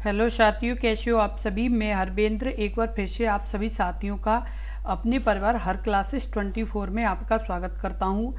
Hello साथियों, कैसे हो आप सभी। मैं हरबेंद्र एक बार फिर से आप सभी साथियों का अपने परिवार हर क्लासेस 24 में आपका स्वागत करता हूं।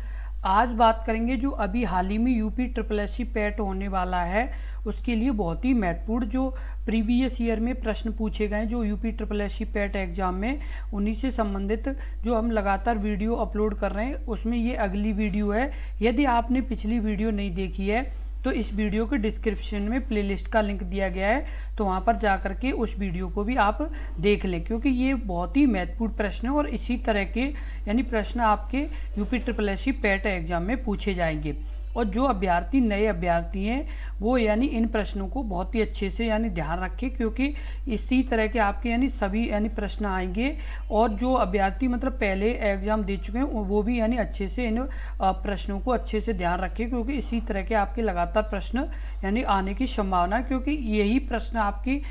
आज बात करेंगे जो अभी हाल ही में यूपी SSC पैट होने वाला है, उसके लिए बहुत ही महत्वपूर्ण जो प्रीवियस ईयर में प्रश्न पूछे गए जो यूपी SSC पैट एग्जाम में, उन्हीं से संबंधित जो हम लगातार वीडियो अपलोड कर रहे हैं उसमें ये अगली वीडियो है। यदि आपने पिछली वीडियो नहीं देखी है तो इस वीडियो के डिस्क्रिप्शन में प्लेलिस्ट का लिंक दिया गया है, तो वहाँ पर जा करके उस वीडियो को भी आप देख लें, क्योंकि ये बहुत ही महत्वपूर्ण प्रश्न है और इसी तरह के यानी प्रश्न आपके यूपी SSC पैट एग्जाम में पूछे जाएंगे। और जो अभ्यर्थी नए अभ्यर्थी हैं वो यानी इन प्रश्नों को बहुत ही अच्छे से यानी ध्यान रखें, क्योंकि इसी तरह के आपके यानी सभी यानी प्रश्न आएंगे। और जो अभ्यर्थी मतलब पहले एग्जाम दे चुके हैं वो भी यानी अच्छे से इन प्रश्नों को अच्छे से ध्यान रखें, क्योंकि इसी तरह के आपके लगातार प्रश्न यानी आने की संभावना है। क्योंकि यही प्रश्न आपकी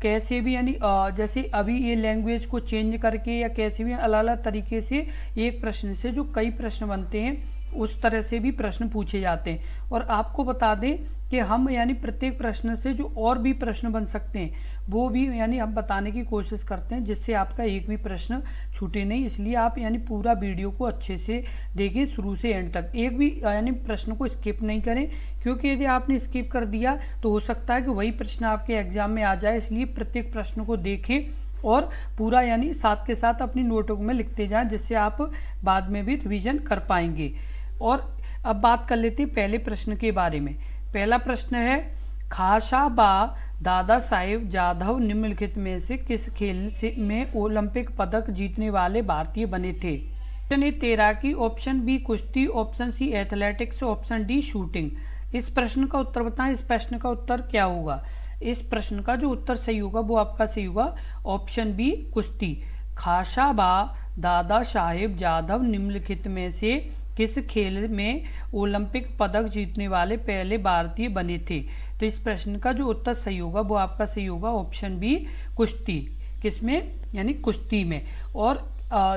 कैसे भी यानी जैसे अभी ये लैंग्वेज को चेंज करके या कैसे भी अलग अलग तरीके से एक प्रश्न से जो कई प्रश्न बनते हैं उस तरह से भी प्रश्न पूछे जाते हैं। और आपको बता दें कि हम यानी प्रत्येक प्रश्न से जो और भी प्रश्न बन सकते हैं वो भी यानी हम बताने की कोशिश करते हैं, जिससे आपका एक भी प्रश्न छूटे नहीं। इसलिए आप यानी पूरा वीडियो को अच्छे से देखें शुरू से एंड तक, एक भी यानी प्रश्न को स्किप नहीं करें, क्योंकि यदि आपने स्किप कर दिया तो हो सकता है कि वही प्रश्न आपके एग्जाम में आ जाए। इसलिए प्रत्येक प्रश्न को देखें और पूरा यानी साथ के साथ अपनी नोटबुक में लिखते जाएं, जिससे आप बाद में भी रिवीजन कर पाएंगे। और अब बात कर लेते हैं पहले प्रश्न के बारे में। पहला प्रश्न है, खासा बा दादा साहेब जाधव निम्नलिखित में से किस खेल से में ओलंपिक पदक जीतने वाले भारतीय बने थे। ऑप्शन ए तैराकी, ऑप्शन बी कुश्ती, option C athletics, option D shooting. इस प्रश्न का उत्तर बताएं। इस प्रश्न का उत्तर क्या होगा? इस प्रश्न का जो उत्तर सही होगा वो आपका सही होगा ऑप्शन बी कुश्ती। खासा बा दादा साहेब जाधव निम्नलिखित में से किस खेल में ओलंपिक पदक जीतने वाले पहले भारतीय बने थे। तो इस प्रश्न का जो उत्तर सही होगा वो आपका सही होगा ऑप्शन बी कुश्ती। किसमें? यानी कुश्ती में। और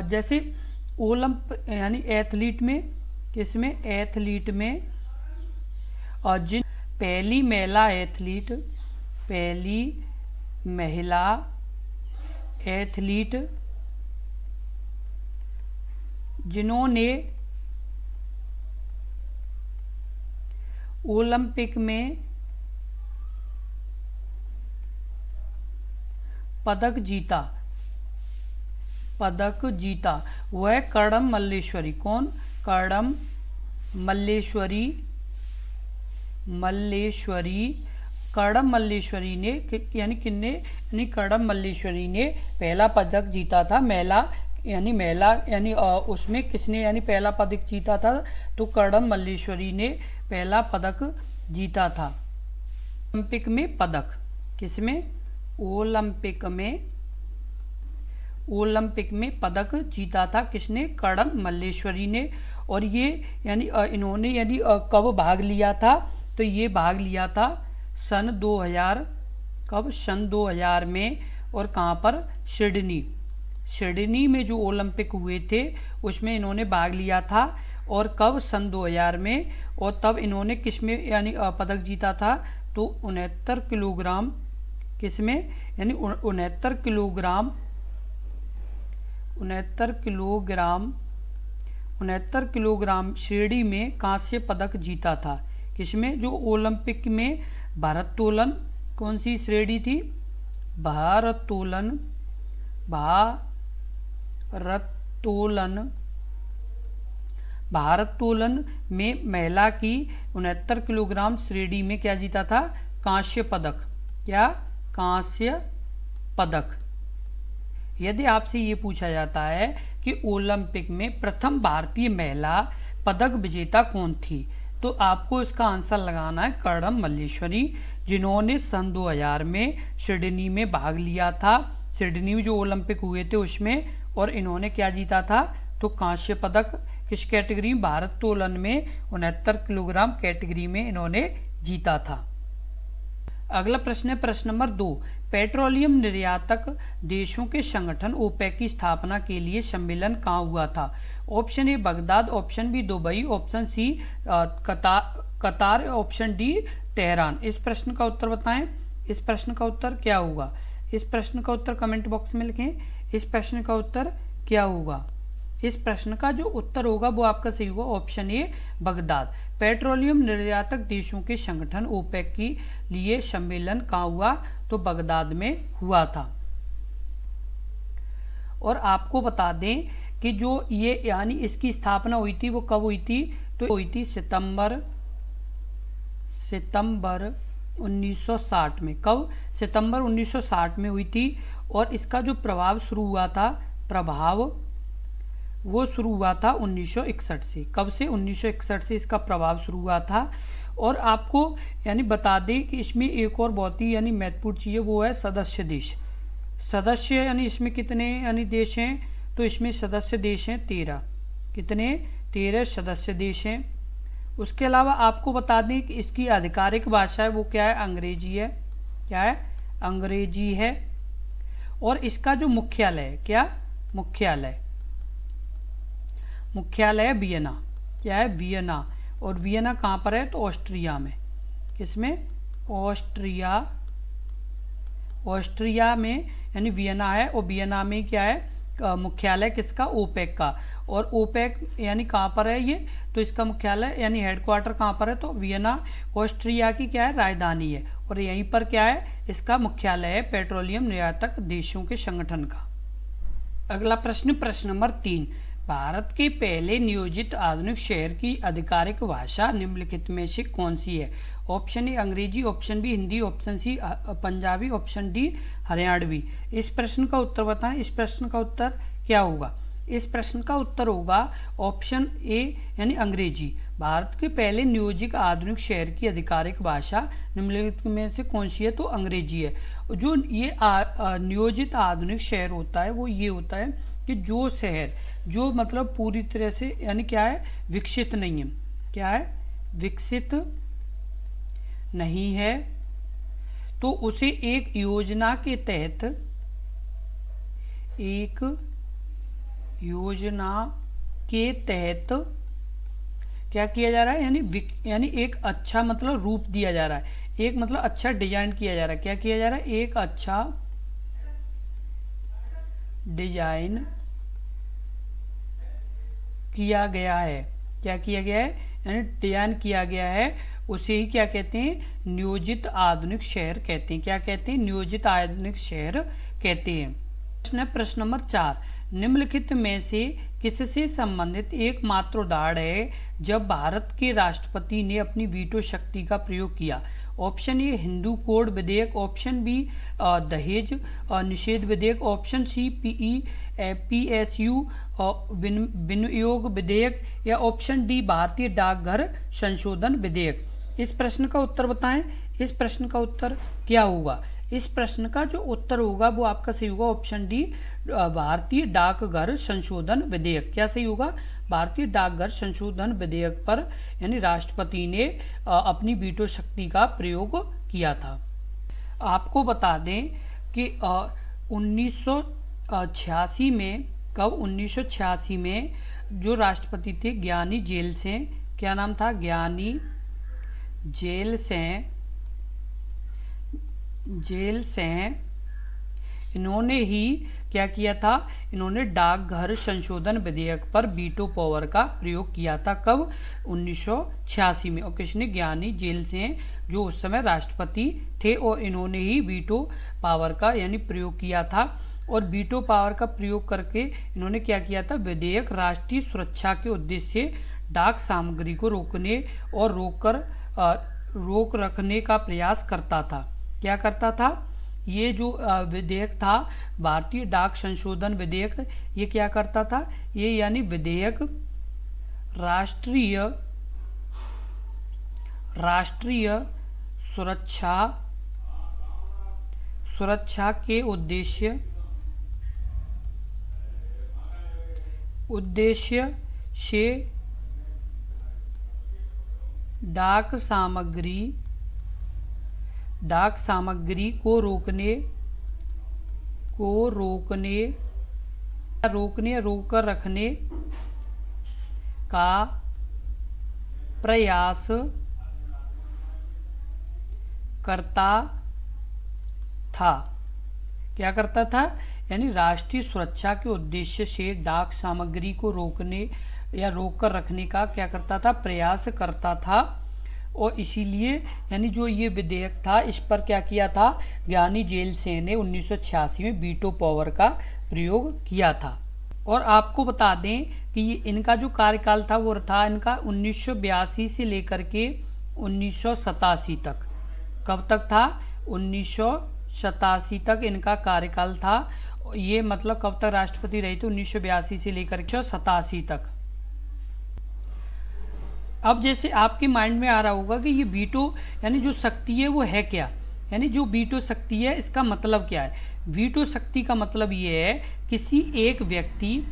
जैसे यानी एथलीट में, किसमें? एथलीट में जिन पहली महिला एथलीट जिन्होंने ओलंपिक में पदक जीता वह कर्दम मल्लेश्वरी। कौन? कर्दम मल्लेश्वरी कर्दम मल्लेश्वरी ने यानी किन्ने यानी कर्दम मल्लेश्वरी ने पहला पदक जीता था। महिला यानी उसमें किसने यानी पहला पदक जीता था? तो कर्दम मल्लेश्वरी ने पहला पदक जीता था ओलंपिक में। पदक किसमें? ओलंपिक में पदक जीता था किसने? कर्दम मल्लेश्वरी ने। और ये यानी इन्होंने यानी कब भाग लिया था? तो ये भाग लिया था सन 2000। कब? सन 2000 में। और कहाँ पर? सिडनी में जो ओलंपिक हुए थे उसमें इन्होंने भाग लिया था। और कब? सन 2000 में। और तब इन्होंने किसमें यानी पदक जीता था? तो 69 किलोग्राम। किसमें? यानी 69 किलोग्राम श्रेणी में कांस्य पदक जीता था। किसमें? जो ओलंपिक में भारोत्तोलन, कौन सी श्रेणी थी? भारोत्तोलन में महिला की 69 किलोग्राम श्रेणी में क्या जीता था? कांस्य पदक। क्या? कांस्य पदक। यदि आपसे ये पूछा जाता है कि ओलंपिक में प्रथम भारतीय महिला पदक विजेता कौन थी, तो आपको इसका आंसर लगाना है कर्दम मल्लेश्वरी, जिन्होंने सन 2000 में सिडनी में भाग लिया था। सिडनी में जो ओलंपिक हुए थे उसमें, और इन्होंने क्या जीता था? तो कांस्य पदक। किस कैटेगरी? भारोत्तोलन में 69 किलोग्राम कैटेगरी में इन्होंने जीता था। अगला प्रश्न है प्रश्न नंबर 2। पेट्रोलियम निर्यातक देशों के संगठन ओपेक की स्थापना के लिए सम्मेलन कहाँ हुआ था? Option A Baghdad, option B Dubai, option C Qatar, option D Tehran. इस प्रश्न का उत्तर बताएं। इस प्रश्न का उत्तर क्या होगा? इस प्रश्न का उत्तर कमेंट बॉक्स में लिखें। इस प्रश्न का उत्तर क्या होगा? इस प्रश्न का जो उत्तर होगा वो आपका सही होगा ऑप्शन ए, बगदाद। पेट्रोलियम निर्यातक देशों के संगठन ओपेक के लिए सम्मेलन कहाँ हुआ? तो बगदाद में हुआ था। और आपको बता दें कि जो ये यानी इसकी स्थापना हुई थी वो कब हुई थी? तो हुई थी सितंबर 1960 में। कब? सितंबर 1960 में हुई थी। और इसका जो प्रभाव शुरू हुआ था, वो शुरू हुआ था 1961 से। कब से? 1961 से इसका प्रभाव शुरू हुआ था। और आपको यानी बता दें कि इसमें एक और बहुत ही यानी महत्वपूर्ण चीज़ है, वो है सदस्य देश। सदस्य यानी इसमें कितने यानी देश हैं? तो इसमें सदस्य देश हैं 13। कितने? 13 सदस्य देश हैं। उसके अलावा आपको बता दें कि इसकी आधिकारिक भाषा है वो क्या है? अंग्रेजी है। क्या है? अंग्रेजी है। और इसका जो मुख्यालय है, क्या? मुख्यालय है वियना। क्या है? वियना। और वियना कहाँ पर है? तो ऑस्ट्रिया में। किसमें? ऑस्ट्रिया में यानी वियना है। और वियना में क्या है? मुख्यालय किसका? ओपेक का। और ओपेक यानी कहाँ पर है ये? तो इसका मुख्यालय यानी हेडक्वार्टर कहाँ पर है? तो वियना ऑस्ट्रिया की क्या है? राजधानी है। और यहीं पर क्या है? इसका मुख्यालय है पेट्रोलियम निर्यातक देशों के संगठन का। अगला प्रश्न, प्रश्न नंबर 3। भारत के पहले नियोजित आधुनिक शहर की आधिकारिक भाषा निम्नलिखित में से कौन सी है? Option A Angrezi, option B Hindi, option C Punjabi, option D Haryanvi. इस प्रश्न का उत्तर बताएं। इस प्रश्न का उत्तर क्या होगा? इस प्रश्न का उत्तर होगा ऑप्शन ए यानी अंग्रेजी। भारत के पहले नियोजित आधुनिक शहर की आधिकारिक भाषा निम्नलिखित में से कौन सी है? तो अंग्रेजी है। जो ये नियोजित आधुनिक शहर होता है वो ये होता है कि जो शहर जो मतलब पूरी तरह से यानी क्या है? विकसित नहीं है। क्या है? विकसित नहीं है, तो उसे एक योजना के तहत क्या किया जा रहा है? यानी एक अच्छा मतलब रूप दिया जा रहा है, एक मतलब अच्छा डिजाइन किया जा रहा है। क्या किया जा रहा है? एक अच्छा डिजाइन किया गया है। क्या किया गया है? यानी डिजाइन किया गया है। उसे ही क्या कहते हैं? नियोजित आधुनिक शहर कहते हैं। क्या कहते हैं? नियोजित आधुनिक शहर कहते हैं। प्रश्न नंबर 4। निम्नलिखित में से किससे संबंधित एकमात्र उदाहरण है जब भारत के राष्ट्रपति ने अपनी वीटो शक्ति का प्रयोग किया? ऑप्शन ए हिंदू कोड विधेयक, ऑप्शन बी दहेज निषेध विधेयक, ऑप्शन सी PSU विनियोग विधेयक, या ऑप्शन डी भारतीय डाकघर संशोधन विधेयक। इस प्रश्न का उत्तर बताएं। इस प्रश्न का उत्तर क्या होगा? इस प्रश्न का जो उत्तर होगा वो आपका सही होगा ऑप्शन डी भारतीय डाकघर संशोधन विधेयक। क्या सही होगा? भारतीय डाकघर संशोधन विधेयक पर यानी राष्ट्रपति ने अपनी वीटो शक्ति का प्रयोग किया था। आपको बता दें कि 1986 में, कब? 1986 में जो राष्ट्रपति थे ज्ञानी जेल सिंह। क्या नाम था? ज्ञानी जेल सिंह। इन्होंने ही क्या किया था? इन्होंने डाकघर संशोधन विधेयक पर वीटो पावर का प्रयोग किया था। कब? 1986 में। और किसने? ज्ञानी जेल सिंह, जो उस समय राष्ट्रपति थे, और इन्होंने ही वीटो पावर का यानी प्रयोग किया था। और वीटो पावर का प्रयोग करके इन्होंने क्या किया था? विधेयक राष्ट्रीय सुरक्षा के उद्देश्य से डाक सामग्री को रोकने और रोक रखने का प्रयास करता था। क्या करता था? ये जो विधेयक था भारतीय डाक संशोधन विधेयक, ये क्या करता था? ये यानी विधेयक राष्ट्रीय सुरक्षा के उद्देश्य से डाक सामग्री को रोक रखने का प्रयास करता था। क्या करता था? यानी राष्ट्रीय सुरक्षा के उद्देश्य से डाक सामग्री को रोकने या रोक कर रखने का क्या करता था? प्रयास करता था। और इसीलिए यानी जो ये विधेयक था, इस पर क्या किया था? ज्ञानी जेल सिंह ने 1986 में वीटो पावर का प्रयोग किया था। और आपको बता दें कि ये इनका जो कार्यकाल था वो था इनका 1982 से लेकर के 1987 तक। कब तक था? 1987 तक इनका कार्यकाल था। ये मतलब कब तक राष्ट्रपति रहे थे? 1982 से लेकर 1987 तक। अब जैसे आपके माइंड में आ रहा होगा कि ये वीटो यानी जो शक्ति है वो है क्या, यानी जो वीटो शक्ति है इसका मतलब क्या है? वीटो शक्ति का मतलब ये है किसी एक व्यक्ति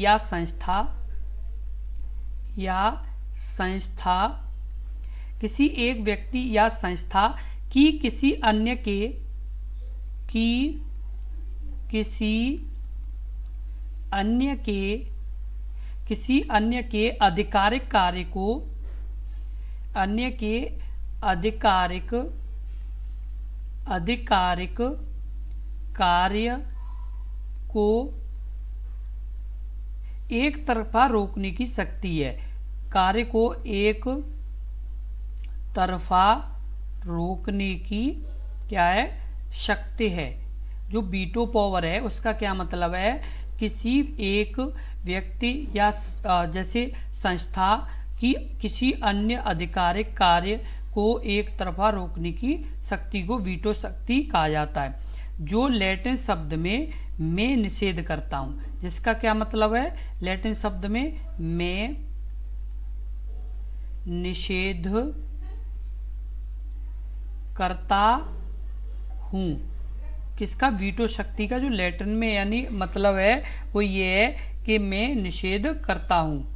या संस्था किसी एक व्यक्ति या संस्था की किसी अन्य के आधिकारिक कार्य को एक तरफा रोकने की शक्ति है। कार्य को एक तरफा रोकने की क्या है? शक्ति है। जो वीटो पावर है उसका क्या मतलब है? किसी एक व्यक्ति या जैसे संस्था की किसी अन्य आधिकारिक कार्य को एक तरफा रोकने की शक्ति को वीटो शक्ति कहा जाता है। जो लैटिन शब्द में मैं निषेध करता हूँ, जिसका क्या मतलब है? लैटिन शब्द में मैं निषेध करता हूँ, किसका? वीटो शक्ति का। जो लैटिन में यानी मतलब है वो ये है कि मैं निषेध करता हूँ।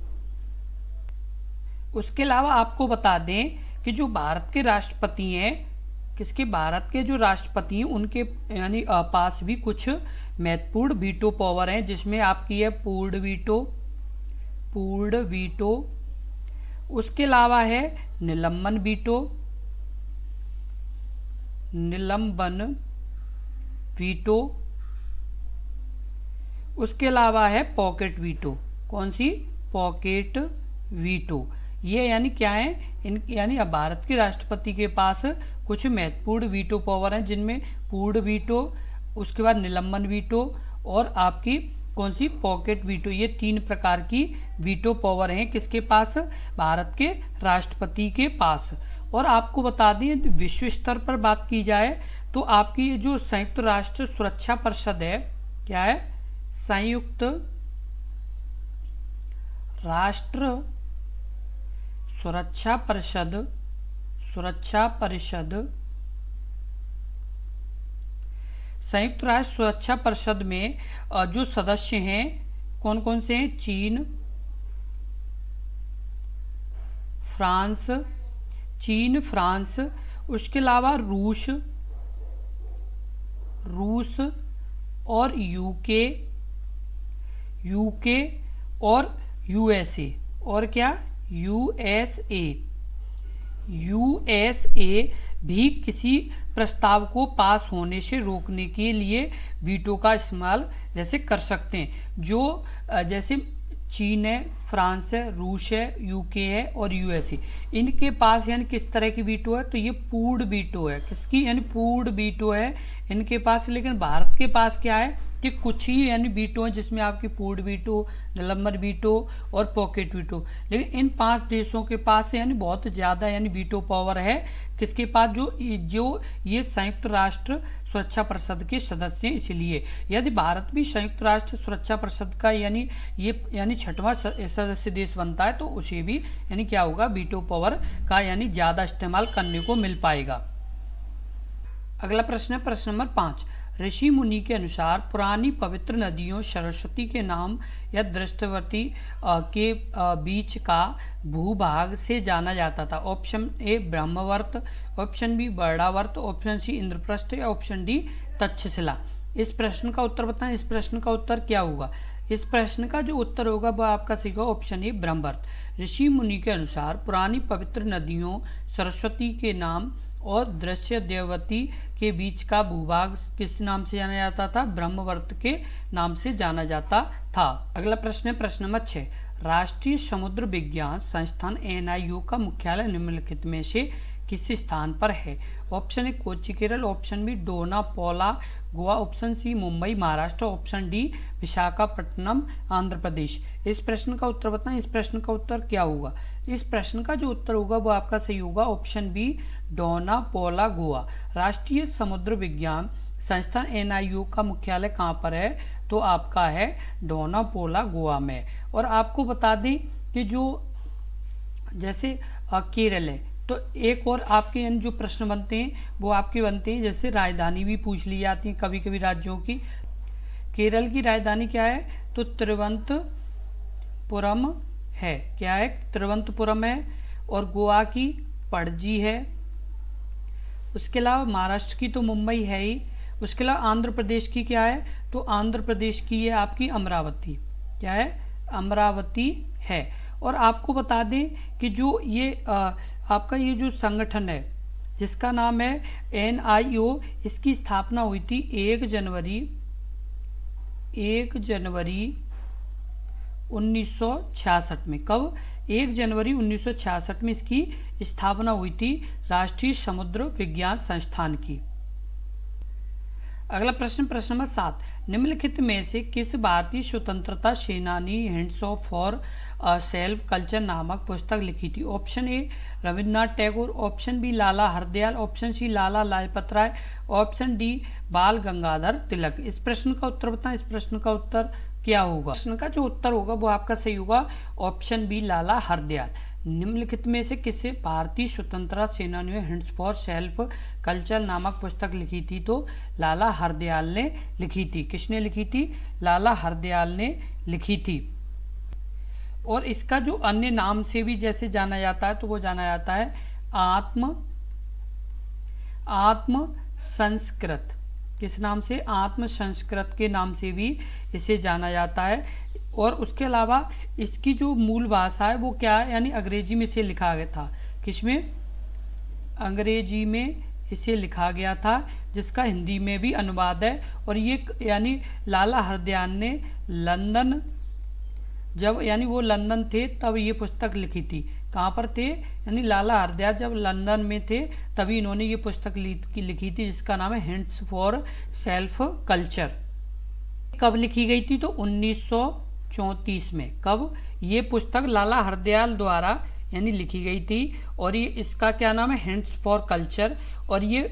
उसके अलावा आपको बता दें कि जो भारत के राष्ट्रपति हैं, किसके? भारत के जो राष्ट्रपति हैं उनके यानी पास भी कुछ महत्वपूर्ण वीटो पावर हैं, जिसमें आपकी है पूर्ण वीटो। उसके अलावा है निलंबन वीटो। उसके अलावा है पॉकेट वीटो। कौन सी? Pocket veto. ये यानी क्या है? यानी भारत के राष्ट्रपति के पास कुछ महत्वपूर्ण वीटो पावर हैं, जिनमें पूर्ण वीटो, उसके बाद निलंबन वीटो और आपकी कौन सी? Pocket veto. ये 3 प्रकार की वीटो पावर हैं किसके पास? भारत के राष्ट्रपति के पास। और आपको बता दें विश्व स्तर पर बात की जाए तो आपकी जो संयुक्त राष्ट्र सुरक्षा परिषद है, क्या है? संयुक्त राष्ट्र सुरक्षा परिषद संयुक्त राष्ट्र सुरक्षा परिषद में जो सदस्य हैं कौन कौन से हैं? चीन, फ्रांस, उसके अलावा रूस और यूके और यूएसए। और क्या? यूएसए भी किसी प्रस्ताव को पास होने से रोकने के लिए वीटो का इस्तेमाल जैसे कर सकते हैं। जो जैसे चीन है, फ्रांस है, रूस है, यूके है और यूएसए, इनके पास यानी किस तरह की वीटो है? तो ये पूर्ण वीटो है। किसकी? यानी पूर्ण वीटो है इनके पास। लेकिन भारत के पास क्या है कि कुछ ही यानी वीटो हैं, जिसमें आपकी पूर्ण वीटो, निलंबन वीटो और पॉकेट वीटो। लेकिन इन 5 देशों के पास यानी बहुत ज़्यादा यानी वीटो पावर है किसके पास? जो ये संयुक्त राष्ट्र सुरक्षा परिषद के सदस्य हैं। इसलिए यदि भारत भी संयुक्त राष्ट्र सुरक्षा परिषद का यानी 6वां सदस्य देश बनता है तो उसे भी यानी क्या होगा? वीटो पावर का यानी ज़्यादा इस्तेमाल करने को मिल पाएगा। अगला प्रश्न है प्रश्न नंबर 5। ऋषि मुनि के अनुसार पुरानी पवित्र नदियों सरस्वती के नाम या दृष्टवर्ती के बीच का भूभाग से जाना जाता था। Option A Brahmavarta, option B बर्डावर्त, ऑप्शन सी इंद्रप्रस्थ या ऑप्शन डी तक्षशिला। इस प्रश्न का उत्तर बताएं। इस प्रश्न का उत्तर क्या होगा? इस प्रश्न का जो उत्तर होगा वह आपका सही होगा ऑप्शन ए ब्रह्मवर्त। ऋषि मुनि के अनुसार पुरानी पवित्र नदियों सरस्वती के नाम और दृश्य देववती के बीच का भूभाग किस नाम से जाना जाता था? ब्रह्मवर्त के नाम से जाना जाता था। अगला प्रश्न है प्रश्न नंबर 6। राष्ट्रीय समुद्र विज्ञान संस्थान NIU का मुख्यालय निम्नलिखित में से किस स्थान पर है? Option A Kochi Kerala, option B Dona Paula Goa, option C Mumbai Maharashtra, option D Visakhapatnam Andhra Pradesh. इस प्रश्न का उत्तर बताएं। इस प्रश्न का उत्तर क्या होगा? इस प्रश्न का जो उत्तर होगा वो आपका सही होगा ऑप्शन बी डोनापोला गोवा। राष्ट्रीय समुद्र विज्ञान संस्थान NIU का मुख्यालय कहाँ पर है? तो आपका है डोनापोला गोवा में। और आपको बता दें कि जो जैसे केरल है तो एक और आपके यानी जो प्रश्न बनते हैं वो आपके बनते हैं जैसे राजधानी भी पूछ ली जाती है कभी कभी राज्यों की। केरल की राजधानी क्या है? तो तिरुवनंतपुरम है। क्या है? तिरुवनंतपुरम है। और गोवा की पणजी है। उसके अलावा महाराष्ट्र की तो मुंबई है ही। उसके अलावा आंध्र प्रदेश की क्या है? तो आंध्र प्रदेश की है आपकी अमरावती। क्या है? अमरावती है। और आपको बता दें कि जो ये आपका ये जो संगठन है जिसका नाम है NIO, इसकी स्थापना हुई थी 1 जनवरी 1966 में। कब? 1 जनवरी 1966 में इसकी स्थापना हुई थी राष्ट्रीय समुद्र विज्ञान संस्थान की। अगला प्रश्न प्रश्न नंबर 7। निम्नलिखित में से किस भारतीय स्वतंत्रता सेनानी hands off for self culture नामक पुस्तक लिखी थी? Option A Rabindranath Tagore, option B Lala Hardayal, option C Lala Lajpat Rai, option D Bal Gangadhar तिलक। इस प्रश्न का उत्तर बताएं। इस प्रश्न का उत्तर क्या होगा? प्रश्न का जो उत्तर होगा वो आपका सही होगा ऑप्शन बी लाला हरदयाल। निम्नलिखित में से किसे भारतीय स्वतंत्रता सेनानियों ने हैंड्स फॉर सेल्फ कल्चर नामक पुस्तक लिखी थी? तो लाला हरदयाल ने लिखी थी। किसने लिखी थी? लाला हरदयाल ने लिखी थी। और इसका जो अन्य नाम से भी जैसे जाना जाता है तो वो जाना जाता है आत्म संस्कृत। किस नाम से? आत्म संस्कृत के नाम से भी इसे जाना जाता है। और उसके अलावा इसकी जो मूल भाषा है वो क्या है? यानी अंग्रेजी में इसे लिखा गया था। किसमें? अंग्रेजी में इसे लिखा गया था जिसका हिंदी में भी अनुवाद है। और ये यानी लाला हरदयाल ने लंदन जब यानी वो लंदन थे तब ये पुस्तक लिखी थी। कहाँ पर थे? यानी लाला हरदयाल जब लंदन में थे तभी इन्होंने ये पुस्तक लिखी थी जिसका नाम है हैंड्स फॉर सेल्फ कल्चर। कब लिखी गई थी? तो 1934 में। कब? ये पुस्तक लाला हरदयाल द्वारा यानी लिखी गई थी। और ये इसका क्या नाम है? Hands for culture. और ये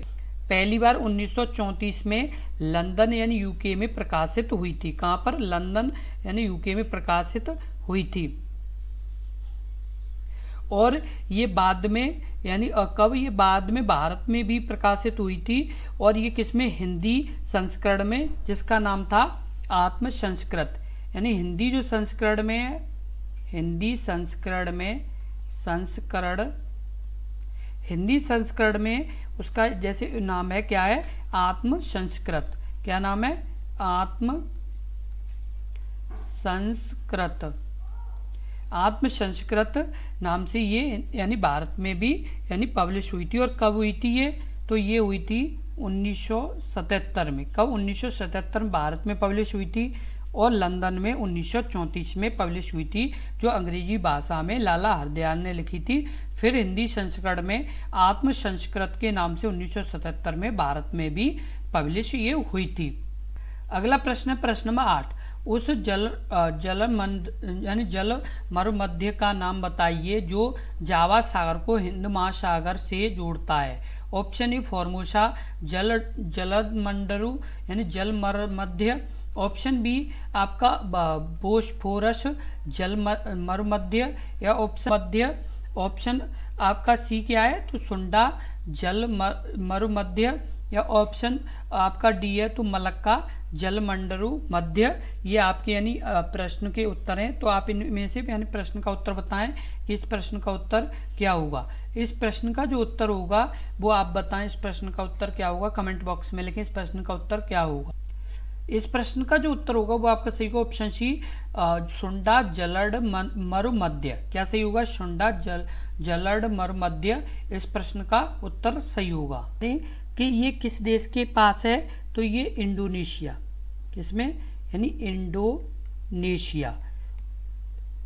पहली बार 1934 में लंदन यानी UK में प्रकाशित हुई थी। कहाँ पर? लंदन यानी UK में प्रकाशित हुई थी। और ये बाद में यानी कब? ये बाद में भारत में भी प्रकाशित हुई थी। और ये किसमें? हिंदी संस्करण में जिसका नाम था आत्म संस्कृत। यानी हिंदी जो संस्करण में है, हिंदी संस्करण में उसका जैसे नाम है क्या है? आत्म संस्कृत। क्या नाम है? आत्म संस्कृत नाम से ये यानी भारत में भी यानी पब्लिश हुई थी। और कब हुई थी ये? तो ये हुई थी 1977 में। कब? 1977 में भारत में पब्लिश हुई थी। और लंदन में 1934 में पब्लिश हुई थी जो अंग्रेजी भाषा में लाला हरदयाल ने लिखी थी। फिर हिंदी संस्करण में आत्म संस्कृत के नाम से 1977 में भारत में भी पब्लिश ये हुई थी। अगला प्रश्न है प्रश्न नंबर 8। उस जल मरुमध्य का नाम बताइए जो जावा सागर को हिंद महासागर से जोड़ता है। ऑप्शन ए फॉर्मोसा जलमंडरू यानी जल मरुमध्य, ऑप्शन बी आपका बोस्फोरस जल मरुमध्य या ऑप्शन मध्य, ऑप्शन आपका सी क्या है? तो सुंडा जल मरुमध्य, या ऑप्शन आपका डी है तो मलक्का जलमंडरू मध्य। ये आपके यानी प्रश्न के उत्तर हैं। तो आप इनमें से यानी प्रश्न का उत्तर बताएं कि इस प्रश्न का उत्तर क्या होगा। इस प्रश्न का जो उत्तर होगा वो आप बताएं। इस प्रश्न का उत्तर क्या होगा? कमेंट बॉक्स में लिखें इस प्रश्न का उत्तर क्या होगा। इस प्रश्न का जो उत्तर होगा वो आपका सही होगा ऑप्शन सी, शुंडा जलड मरुमध्य। क्या सही होगा? शुंडा जलड मरुमध्य इस प्रश्न का उत्तर सही होगा। कि ये किस देश के पास है? तो ये इंडोनेशिया। किसमें? यानी इंडोनेशिया।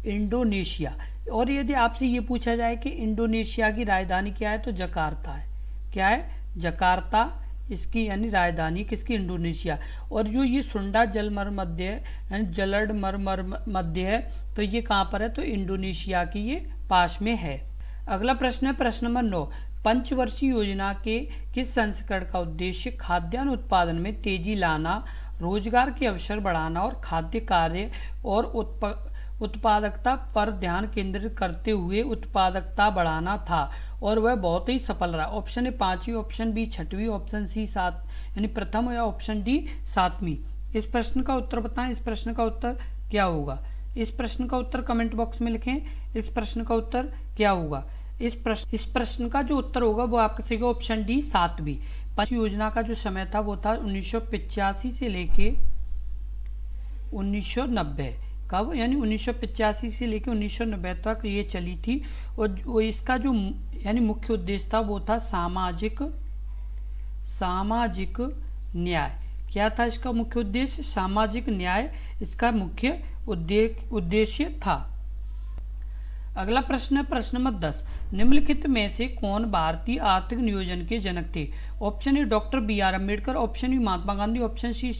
इंडोनेशिया। और यदि आपसे ये पूछा जाए कि इंडोनेशिया की राजधानी क्या है, तो जकार्ता है। क्या है? जकार्ता इसकी यानी राजधानी किसकी? इंडोनेशिया। और जो ये सुंडा जलमर मध्य यानी जलड मरमर मध्य है, तो ये कहाँ पर है? तो इंडोनेशिया की ये पास में है। अगला प्रश्न है प्रश्न नंबर 9। पंचवर्षीय योजना के किस संस्करण का उद्देश्य खाद्यान्न उत्पादन में तेजी लाना, रोजगार के अवसर बढ़ाना और खाद्य कार्य और उत्पादकता पर ध्यान केंद्रित करते हुए उत्पादकता बढ़ाना था, और वह बहुत ही सफल रहा। ऑप्शन ए 5वीं, ऑप्शन बी 6वीं, ऑप्शन सी 7 यानी प्रथम, या ऑप्शन डी 7वीं। इस प्रश्न का उत्तर बताएं। इस प्रश्न का उत्तर क्या होगा? इस प्रश्न का उत्तर कमेंट बॉक्स में लिखें। इस प्रश्न का उत्तर क्या होगा? इस प्रश्न का जो उत्तर होगा वो आपका सही होगा ऑप्शन डी 7वीं। पंच योजना का जो समय था वो था 1985 से लेके 1990। कब? यानी 1985 से लेकर 1990 तक ये चली थी। और इसका जो यानी मुख्य उद्देश्य था वो था सामाजिक न्याय। क्या था इसका मुख्य उद्देश्य? सामाजिक न्याय इसका मुख्य उद्देश्य था। अगला प्रश्न है प्रश्न नंबर 10। निम्नलिखित में से कौन भारतीय आर्थिक नियोजन के जनक थे? Option A doctor B R. Ambedkar, option B Mahatma Gandhi, option C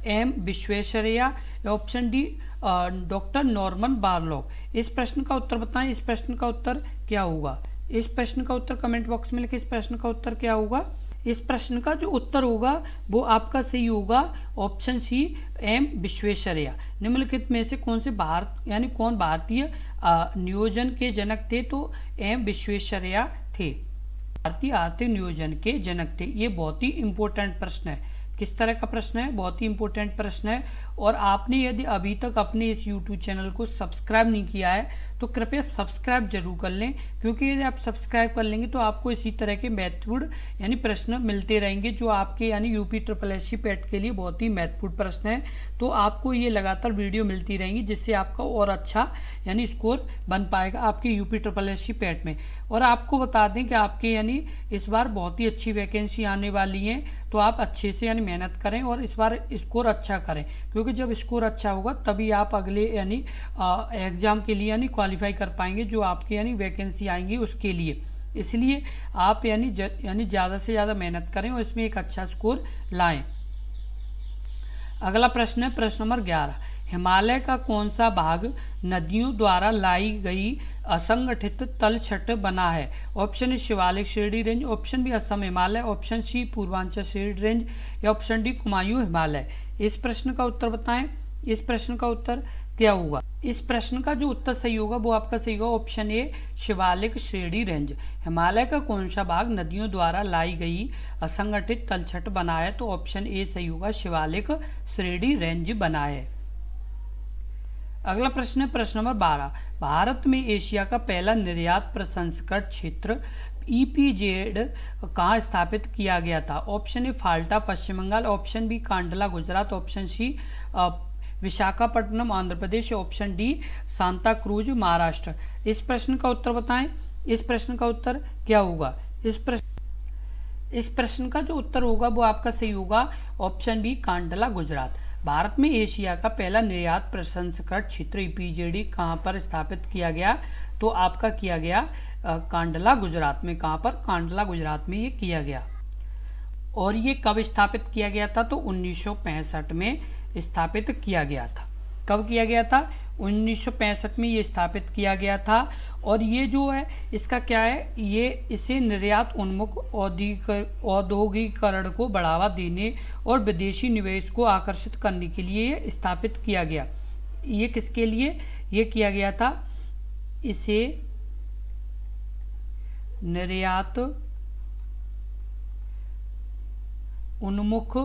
M Visvesvaraya, option D doctor Norman Borlaug. इस प्रश्न का उत्तर बताएं। इस प्रश्न का उत्तर क्या होगा? इस प्रश्न का उत्तर कमेंट बॉक्स में लिखें। इस प्रश्न का उत्तर क्या होगा? इस प्रश्न का जो उत्तर होगा वो आपका सही होगा ऑप्शन सी एम विश्वेश्वरैया। निम्नलिखित में से कौन से कौन भारतीय नियोजन के जनक थे? तो एम विश्वेश्वरैया थे। भारतीय आर्थिक नियोजन के जनक थे। ये बहुत ही इंपॉर्टेंट प्रश्न है। किस तरह का प्रश्न है? बहुत ही इंपॉर्टेंट प्रश्न है। और आपने यदि अभी तक अपने इस YouTube चैनल को सब्सक्राइब नहीं किया है तो कृपया सब्सक्राइब जरूर कर लें, क्योंकि यदि आप सब्सक्राइब कर लेंगे तो आपको इसी तरह के महत्वपूर्ण यानी प्रश्न मिलते रहेंगे, जो आपके यानी यूपी SSSC पैट के लिए बहुत ही महत्वपूर्ण प्रश्न है। तो आपको ये लगातार वीडियो मिलती रहेंगी, जिससे आपका और अच्छा यानी स्कोर बन पाएगा आपके यूपी SSSC पैट में। और आपको बता दें कि आपके यानी इस बार बहुत ही अच्छी वैकेंसी आने वाली है, तो आप अच्छे से यानी मेहनत करें और इस बार स्कोर अच्छा करें, क्योंकि जब स्कोर अच्छा होगा तभी आप अगले यानी एग्जाम के लिए यानी क्वालिफाई कर पाएंगे, जो आपके यानी वैकेंसी आएंगी उसके लिए। इसलिए आप यानी ज़्यादा से ज़्यादा मेहनत करें और इसमें एक अच्छा स्कोर लाएं। अगला प्रश्न है प्रश्न नंबर 11। हिमालय का कौन सा भाग नदियों द्वारा लाई गई असंगठित तलछट बना है? ऑप्शन ए शिवालिक श्रेणी range, option B Assam Himalaya, option C Purvanchal श्रेणी रेंज, या ऑप्शन डी कुमायूं हिमालय। इस प्रश्न का उत्तर बताएं। इस प्रश्न का उत्तर क्या होगा? इस प्रश्न का जो उत्तर सही होगा वो आपका सही होगा ऑप्शन ए शिवालिक श्रेणी रेंज। हिमालय का कौन सा भाग नदियों द्वारा लाई गई असंगठित तलछट बना है? तो ऑप्शन ए सही होगा, शिवालिक श्रेणी रेंज बना है। अगला प्रश्न है प्रश्न नंबर 12। भारत में एशिया का पहला निर्यात प्रसंस्करण क्षेत्र EPZ कहाँ स्थापित किया गया था? Option A Falta Paschim Bengal, option B Kandla Gujarat, option C Visakhapatnam Andhra Pradesh, option D Santa Cruz Maharashtra. इस प्रश्न का उत्तर बताएं। इस प्रश्न का उत्तर क्या होगा? इस प्रश्न का जो उत्तर होगा वो आपका सही होगा ऑप्शन बी कांडला गुजरात। भारत में एशिया का पहला निर्यात प्रसंस्करण क्षेत्र EPZ कहाँ पर स्थापित किया गया? तो आपका किया गया कांडला गुजरात में। कहाँ पर? कांडला गुजरात में ये किया गया। और ये कब स्थापित किया गया था? तो 1965 में स्थापित किया गया था। कब किया गया था? 1965 में ये स्थापित किया गया था। और ये जो है इसका क्या है, ये इसे निर्यात उन्मुख औद्योगिकरण को बढ़ावा देने और विदेशी निवेश को आकर्षित करने के लिए ये स्थापित किया गया। ये किसके लिए ये किया गया था? इसे निर्यात उन्मुख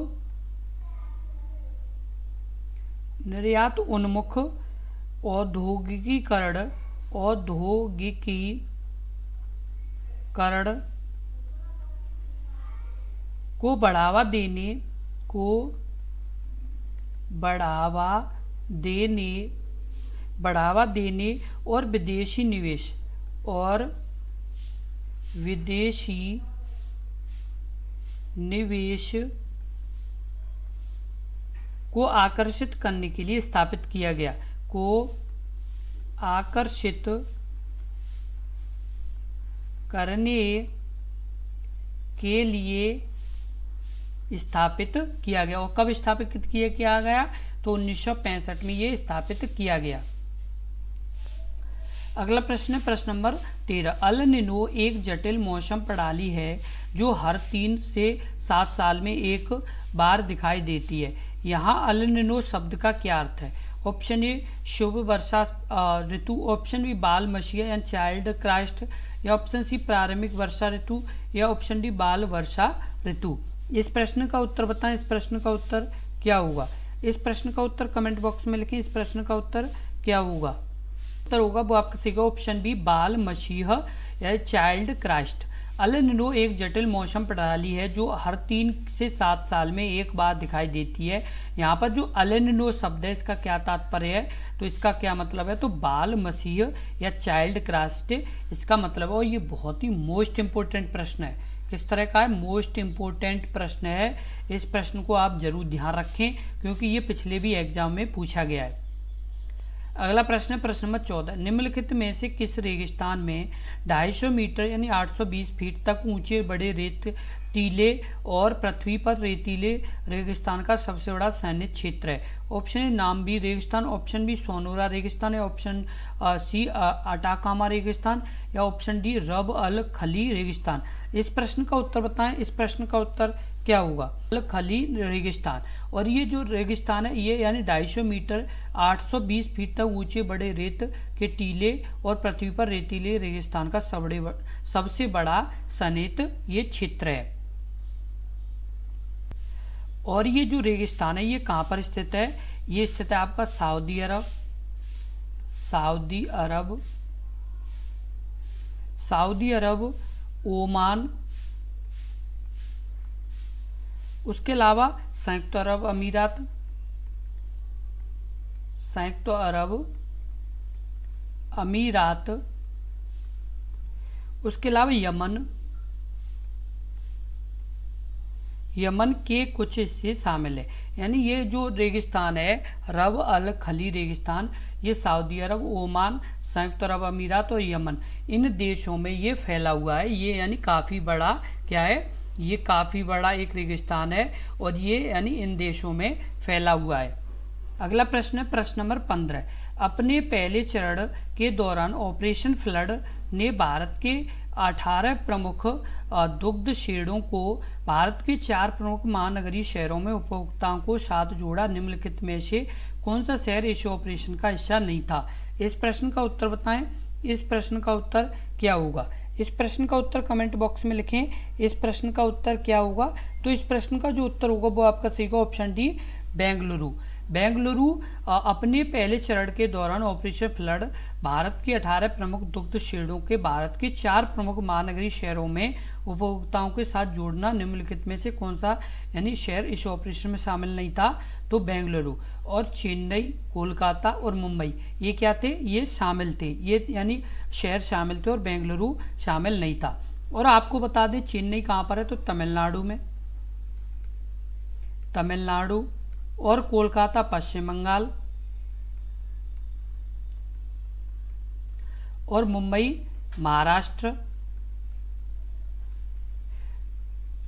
औद्योगिकीकरण को बढ़ावा देने बढ़ावा देने और विदेशी निवेश को आकर्षित करने के लिए स्थापित किया गया। और कब स्थापित किया गया? तो 1965 में ये स्थापित किया गया। अगला प्रश्न है प्रश्न नंबर 13। अल निनो एक जटिल मौसम प्रणाली है जो हर 3 से 7 साल में एक बार दिखाई देती है। यहाँ अल निनो शब्द का क्या अर्थ है? ऑप्शन ए शुभ वर्षा ऋतु, ऑप्शन बी बाल मसीहा या चाइल्ड क्राइस्ट, या ऑप्शन सी प्रारंभिक वर्षा ऋतु, या ऑप्शन डी बाल वर्षा ऋतु। इस प्रश्न का उत्तर बताएं। इस प्रश्न का उत्तर क्या होगा? इस प्रश्न का उत्तर कमेंट बॉक्स में लिखें। इस प्रश्न का उत्तर क्या होगा? उत्तर होगा वो आपका सीखा ऑप्शन बी बाल मसीह या चाइल्ड क्राइस्ट। अल निनो एक जटिल मौसम प्रणाली है जो हर 3 से 7 साल में एक बार दिखाई देती है। यहाँ पर जो अल निनो शब्द है इसका क्या तात्पर्य है? तो इसका क्या मतलब है? तो बाल मसीह या चाइल्ड क्राइस्ट इसका मतलब है। और ये बहुत ही मोस्ट इम्पोर्टेंट प्रश्न है। किस तरह का है? मोस्ट इम्पोर्टेंट प्रश्न है। इस प्रश्न को आप जरूर ध्यान रखें क्योंकि ये पिछले भी एग्जाम में पूछा गया है। अगला प्रश्न है प्रश्न नंबर 14। निम्नलिखित में से किस रेगिस्तान में 250 मीटर यानी 820 फीट तक ऊंचे बड़े रेत टीले और पृथ्वी पर रेतीले रेगिस्तान का सबसे बड़ा सैन्य क्षेत्र है? ऑप्शन ए नाम्बी रेगिस्तान, ऑप्शन बी सोनोरा रेगिस्तान, या ऑप्शन सी अटाकामा रेगिस्तान, या ऑप्शन डी रब अल खली रेगिस्तान। इस प्रश्न का उत्तर बताएं। इस प्रश्न का उत्तर क्या होगा? अल खली रेगिस्तान। और ये जो रेगिस्तान है ये यानी 250 मीटर 820 फीट तक ऊंचे बड़े रेत के टीले और पृथ्वी पर रेतीले रेगिस्तान का सबसे बड़ा सैन्य ये क्षेत्र है। और ये जो रेगिस्तान है ये कहाँ पर स्थित है? ये स्थित है आपका सऊदी अरब, ओमान, उसके अलावा संयुक्त अरब अमीरात, उसके अलावा यमन के कुछ हिस्से शामिल है। यानी ये जो रेगिस्तान है रब अल खली रेगिस्तान ये सऊदी अरब, ओमान, संयुक्त अरब अमीरात और यमन इन देशों में ये फैला हुआ है। ये यानी काफ़ी बड़ा क्या है? ये काफ़ी बड़ा एक रेगिस्तान है और ये यानी इन देशों में फैला हुआ है। अगला प्रश्न है प्रश्न नंबर 15। अपने पहले चरण के दौरान ऑपरेशन फ्लड ने भारत के 18 प्रमुख दुग्ध शेडों को भारत के 4 प्रमुख महानगरीय शहरों में उपभोक्ताओं को साथ जोड़ा। निम्नलिखित में से कौन सा शहर इस ऑपरेशन का हिस्सा नहीं था? इस प्रश्न का उत्तर बताएं। इस प्रश्न का उत्तर क्या होगा? इस प्रश्न का उत्तर कमेंट बॉक्स में लिखें। इस प्रश्न का उत्तर क्या होगा? तो इस प्रश्न का जो उत्तर होगा वो आपका सही होगा ऑप्शन डी बेंगलुरु अपने पहले चरण के दौरान ऑपरेशन फ्लड भारत के 18 प्रमुख दुग्ध शेडों के भारत के 4 प्रमुख महानगरीय शहरों में उपभोक्ताओं के साथ जोड़ना। निम्नलिखित में से कौन सा यानी शहर इस ऑपरेशन में शामिल नहीं था? तो बेंगलुरु। और चेन्नई, कोलकाता और मुंबई ये क्या थे? ये शामिल थे। ये यानी शहर शामिल थे और बेंगलुरु शामिल नहीं था। और आपको बता दें चेन्नई कहाँ पर है? तो तमिलनाडु में, और कोलकाता पश्चिम बंगाल, और मुंबई महाराष्ट्र,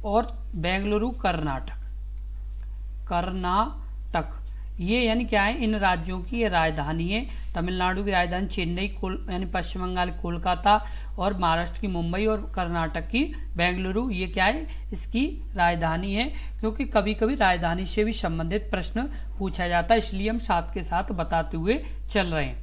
और बेंगलुरु कर्नाटक। ये यानी क्या है? इन राज्यों की ये राजधानी है। तमिलनाडु की राजधानी चेन्नई, यानी पश्चिम बंगाल कोलकाता, और महाराष्ट्र की मुंबई, और कर्नाटक की बेंगलुरु ये क्या है? इसकी राजधानी है। क्योंकि कभी कभी राजधानी से भी संबंधित प्रश्न पूछा जाता है इसलिए हम साथ के साथ बताते हुए चल रहे हैं।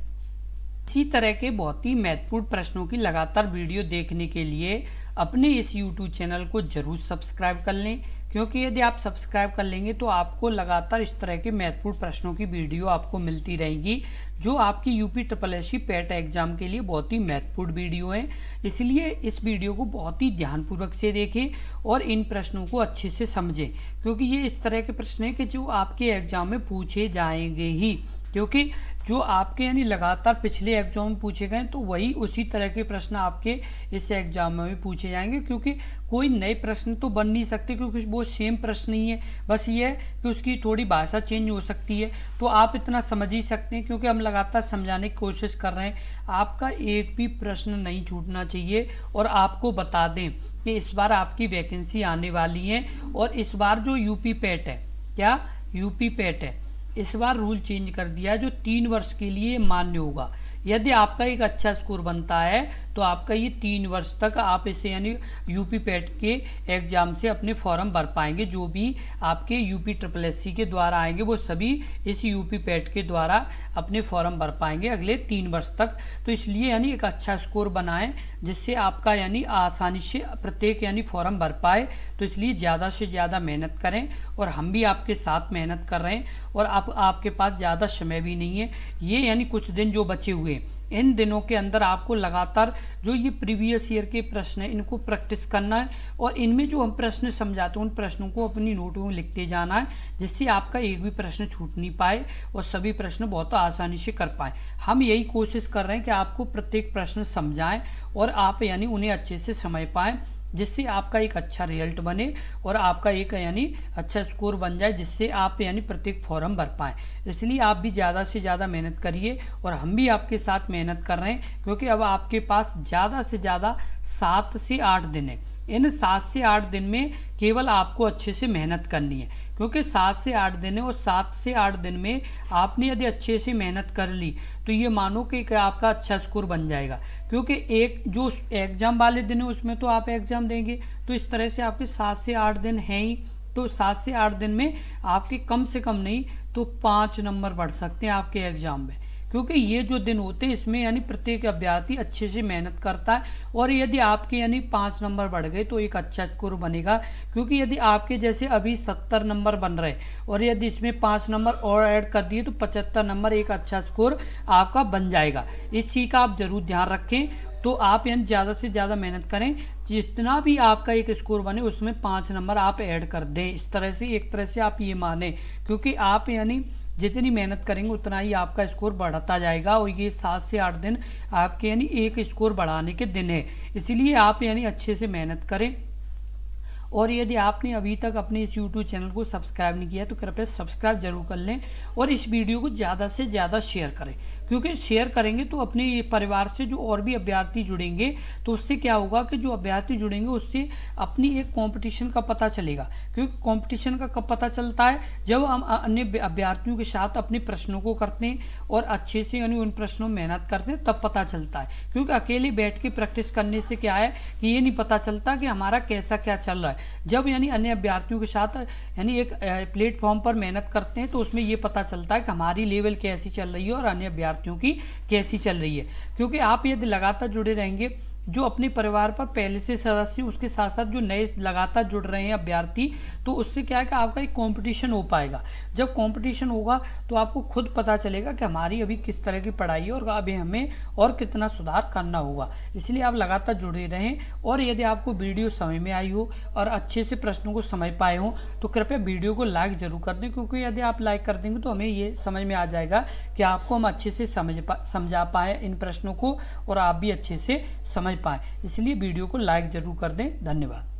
इसी तरह के बहुत ही महत्वपूर्ण प्रश्नों की लगातार वीडियो देखने के लिए अपने इस YouTube चैनल को जरूर सब्सक्राइब कर लें, क्योंकि यदि आप सब्सक्राइब कर लेंगे तो आपको लगातार इस तरह के महत्वपूर्ण प्रश्नों की वीडियो आपको मिलती रहेगी जो आपकी यूपी SSSC पैट एग्जाम के लिए बहुत ही महत्वपूर्ण वीडियो है। इसलिए इस वीडियो को बहुत ही ध्यानपूर्वक से देखें और इन प्रश्नों को अच्छे से समझें, क्योंकि ये इस तरह के प्रश्न हैं कि जो आपके एग्जाम में पूछे जाएंगे ही, क्योंकि जो आपके यानी लगातार पिछले एग्जाम में पूछे गए तो वही उसी तरह के प्रश्न आपके इस एग्जाम में भी पूछे जाएंगे, क्योंकि कोई नए प्रश्न तो बन नहीं सकते, क्योंकि वो सेम प्रश्न ही है, बस ये है कि उसकी थोड़ी भाषा चेंज हो सकती है। तो आप इतना समझ ही सकते हैं, क्योंकि हम लगातार समझाने की कोशिश कर रहे हैं। आपका एक भी प्रश्न नहीं छूटना चाहिए। और आपको बता दें कि इस बार आपकी वैकेंसी आने वाली है, और इस बार जो यूपी पैट है, क्या यूपी पैट है, इस बार रूल चेंज कर दिया है, जो 3 वर्ष के लिए मान्य होगा। यदि आपका एक अच्छा स्कोर बनता है तो आपका ये 3 वर्ष तक आप इसे यानी यूपी पैट के एग्जाम से अपने फॉर्म भर पाएंगे। जो भी आपके यूपी SSSC के द्वारा आएंगे वो सभी इस यूपी पैट के द्वारा अपने फॉर्म भर पाएंगे अगले 3 वर्ष तक। तो इसलिए यानी एक अच्छा स्कोर बनाएं, जिससे आपका यानी आसानी से प्रत्येक यानी फॉर्म भर पाए। तो इसलिए ज़्यादा से ज़्यादा मेहनत करें, और हम भी आपके साथ मेहनत कर रहे हैं, और आपके पास ज़्यादा समय भी नहीं है। ये यानी कुछ दिन जो बचे हुए, इन दिनों के अंदर आपको लगातार जो ये प्रीवियस ईयर के प्रश्न हैं इनको प्रैक्टिस करना है, और इनमें जो हम प्रश्न समझाते हैं उन प्रश्नों को अपनी नोटों में लिखते जाना है, जिससे आपका एक भी प्रश्न छूट नहीं पाए और सभी प्रश्न बहुत आसानी से कर पाए। हम यही कोशिश कर रहे हैं कि आपको प्रत्येक प्रश्न समझाएं और आप यानी उन्हें अच्छे से समझ पाएँ, जिससे आपका एक अच्छा रिजल्ट बने और आपका एक यानी अच्छा स्कोर बन जाए, जिससे आप यानी प्रत्येक फॉर्म भर पाएँ। इसलिए आप भी ज़्यादा से ज़्यादा मेहनत करिए, और हम भी आपके साथ मेहनत कर रहे हैं, क्योंकि अब आपके पास ज़्यादा से ज़्यादा 7 से 8 दिन है। इन 7 से 8 दिन में केवल आपको अच्छे से मेहनत करनी है, क्योंकि 7 से 8 दिन है, और 7 से 8 दिन में आपने यदि अच्छे से मेहनत कर ली तो ये मानो कि आपका अच्छा स्कोर बन जाएगा। क्योंकि एक जो एग्ज़ाम वाले दिन है उसमें तो आप एग्ज़ाम देंगे, तो इस तरह से आपके 7 से 8 दिन हैं ही। तो 7 से 8 दिन में आपके कम से कम नहीं तो 5 नंबर बढ़ सकते हैं आपके एग्ज़ाम में, क्योंकि ये जो दिन होते हैं इसमें यानी प्रत्येक अभ्यर्थी अच्छे से मेहनत करता है। और यदि आपके यानी 5 नंबर बढ़ गए तो एक अच्छा स्कोर बनेगा, क्योंकि यदि आपके जैसे अभी 70 नंबर बन रहे और यदि इसमें 5 नंबर और ऐड कर दिए तो 75 नंबर एक अच्छा स्कोर आपका बन जाएगा। इस चीज़ का आप ज़रूर ध्यान रखें। तो आप यानी ज़्यादा से ज़्यादा मेहनत करें, जितना भी आपका एक स्कोर बने उसमें 5 नंबर आप ऐड कर दें। इस तरह से एक तरह से आप ये माने, क्योंकि आप यानी जितनी मेहनत करेंगे उतना ही आपका स्कोर बढ़ता जाएगा, और ये 7 से 8 दिन आपके यानी एक स्कोर बढ़ाने के दिन है। इसलिए आप यानी अच्छे से मेहनत करें। और यदि आपने अभी तक अपने इस YouTube चैनल को सब्सक्राइब नहीं किया तो कृपया सब्सक्राइब जरूर कर लें, और इस वीडियो को ज़्यादा से ज़्यादा शेयर करें, क्योंकि शेयर करेंगे तो अपने ये परिवार से जो और भी अभ्यर्थी जुड़ेंगे तो उससे क्या होगा कि जो अभ्यर्थी जुड़ेंगे उससे अपनी एक कंपटीशन का पता चलेगा। क्योंकि कंपटीशन का कब पता चलता है, जब हम अन्य अभ्यर्थियों के साथ अपने प्रश्नों को करते हैं और अच्छे से यानी उन प्रश्नों में मेहनत करते हैं, तब पता चलता है। क्योंकि अकेले बैठ के प्रैक्टिस करने से क्या है कि ये नहीं पता चलता कि हमारा कैसा क्या चल रहा है। जब यानी अन्य अभ्यर्थियों के साथ यानी एक प्लेटफॉर्म पर मेहनत करते हैं तो उसमें ये पता चलता है कि हमारी लेवल कैसी चल रही है और अन्य अभ्यर्थियों की कैसी चल रही है। क्योंकि आप यदि लगातार जुड़े रहेंगे, जो अपने परिवार पर पहले से सदस्य उसके साथ साथ जो नए लगातार जुड़ रहे हैं अभ्यर्थी, तो उससे क्या है कि आपका एक कंपटीशन हो पाएगा। जब कंपटीशन होगा तो आपको खुद पता चलेगा कि हमारी अभी किस तरह की पढ़ाई है और अभी हमें और कितना सुधार करना होगा। इसलिए आप लगातार जुड़े रहें, और यदि आपको वीडियो समझ में आई हो और अच्छे से प्रश्नों को समझ पाए हो तो कृपया वीडियो को लाइक जरूर कर दें, क्योंकि यदि आप लाइक कर देंगे तो हमें ये समझ में आ जाएगा कि आपको हम अच्छे से समझा पाए इन प्रश्नों को, और आप भी अच्छे से समझ पाए। इसलिए वीडियो को लाइक जरूर कर दें। धन्यवाद।